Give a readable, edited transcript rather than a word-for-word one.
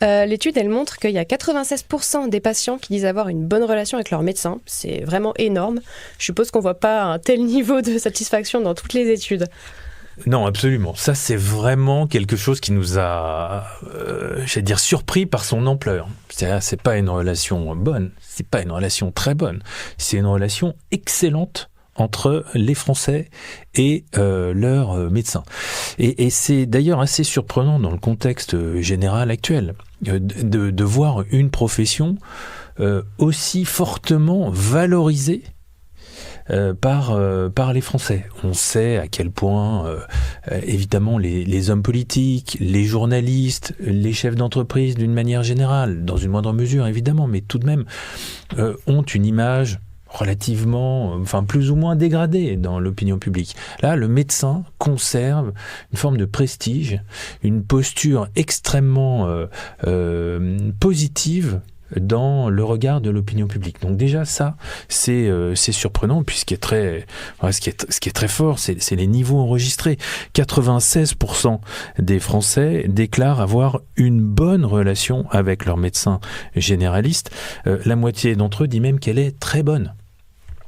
L'étude, elle montre qu'il y a 96% des patients qui disent avoir une bonne relation avec leur médecin. C'est vraiment énorme. Je suppose qu'on ne voit pas un tel niveau de satisfaction dans toutes les études. Non, absolument. Ça, c'est vraiment quelque chose qui nous a, surpris par son ampleur. C'est pas une relation bonne, c'est pas une relation très bonne. C'est une relation excellente entre les Français et leurs médecins. Et c'est d'ailleurs assez surprenant dans le contexte général actuel de voir une profession aussi fortement valorisée par les Français. On sait à quel point, évidemment, les hommes politiques, les journalistes, les chefs d'entreprise d'une manière générale, dans une moindre mesure évidemment, mais tout de même, ont une image relativement, plus ou moins dégradée dans l'opinion publique. Là, le médecin conserve une forme de prestige, une posture extrêmement positive dans le regard de l'opinion publique. Donc déjà ça, c'est surprenant. Puis ce qui est très fort, c'est les niveaux enregistrés. 96% des Français déclarent avoir une bonne relation avec leur médecin généraliste. La moitié d'entre eux dit même qu'elle est très bonne.